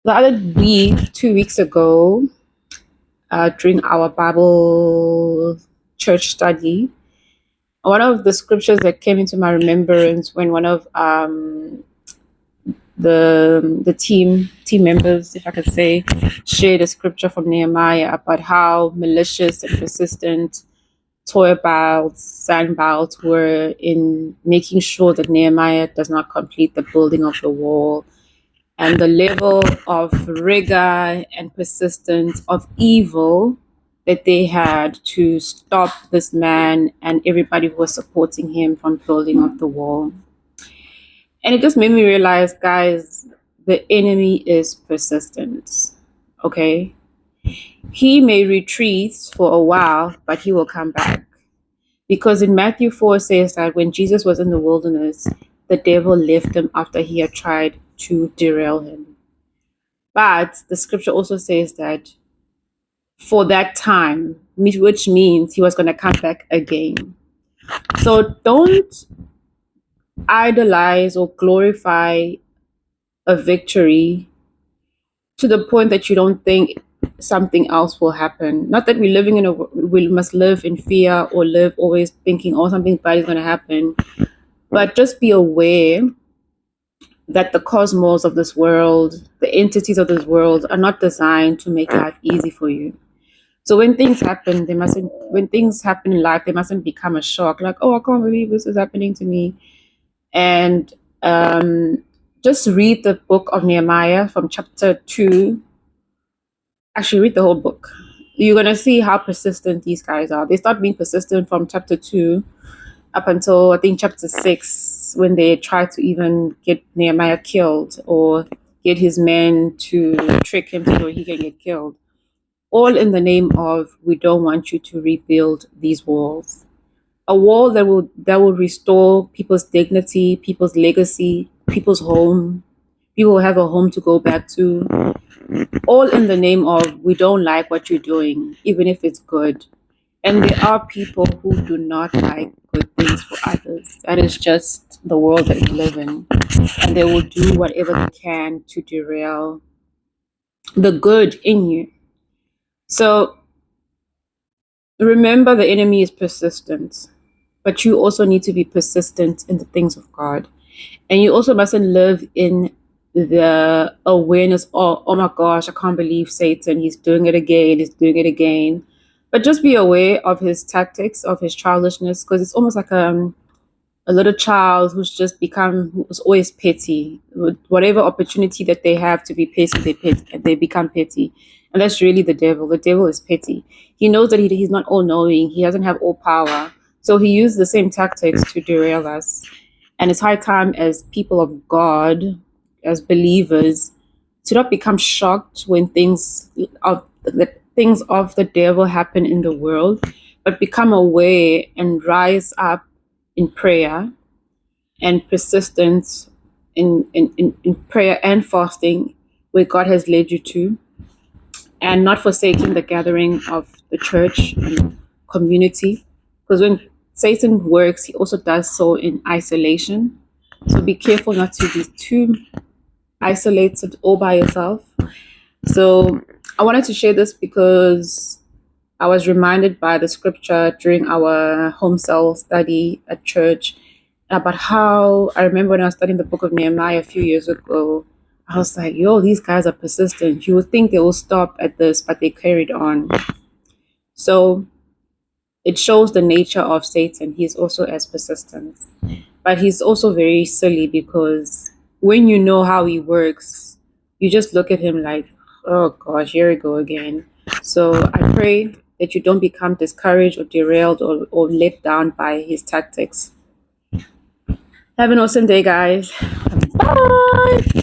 The other week, 2 weeks ago, during our Bible church study, one of the scriptures that came into my remembrance when one of the team members, if I could say, shared a scripture from Nehemiah about how malicious and persistent Toyabouts, Sanbouts were in making sure that Nehemiah does not complete the building of the wall, and the level of rigor and persistence of evil that they had to stop this man and everybody who was supporting him from building up the wall. And it just made me realize, guys, the enemy is persistent. Okay? He may retreat for a while, but he will come back. Because in Matthew 4 says that when Jesus was in the wilderness, the devil left him after he had tried to derail him. But the scripture also says that for that time, which means he was going to come back again. So don't idolize or glorify a victory to the point that you don't think something else will happen. Not that we must live in fear or live always thinking, oh, something bad is going to happen, but just be aware that the cosmos of this world, the entities of this world, are not designed to make life easy for you. So when things happen, when things happen in life, they mustn't become a shock. Like, oh, I can't believe this is happening to me. And just read the book of Nehemiah from chapter 2. Actually, read the whole book. You're going to see how persistent these guys are. They start being persistent from chapter 2 up until, I think, chapter 6, when they try to even get Nehemiah killed or get his men to trick him so he can get killed. All in the name of, we don't want you to rebuild these walls. A wall that will restore people's dignity, people's legacy, people's home. People will have a home to go back to. All in the name of, we don't like what you're doing, even if it's good. And there are people who do not like good things for others. That is just the world that we live in. And they will do whatever they can to derail the good in you. So remember, the enemy is persistent, but you also need to be persistent in the things of God. And you also mustn't live in the awareness, oh my gosh, I can't believe Satan, he's doing it again. But just be aware of his tactics, of his childishness, because it's almost like a little child who's always petty. Whatever opportunity that they have to be petty, they become petty. And that's really the devil. The devil is petty. He knows that he's not all-knowing. He doesn't have all power. So he used the same tactics to derail us. And it's high time, as people of God, as believers, to not become shocked when things of the devil happen in the world, but become aware and rise up in prayer and persistence in prayer and fasting where God has led you to, and not forsaking the gathering of the church and community. Because when Satan works, he also does so in isolation. So be careful not to be too isolated all by yourself. So I wanted to share this because I was reminded by the scripture during our home cell study at church about how, I remember when I was studying the book of Nehemiah a few years ago, I was like, yo, these guys are persistent. You would think they will stop at this, but they carried on. So it shows the nature of Satan. He's also as persistent. But he's also very silly, because when you know how he works, you just look at him like, oh gosh, here we go again. So I pray that you don't become discouraged or derailed or let down by his tactics. Have an awesome day, guys. Bye.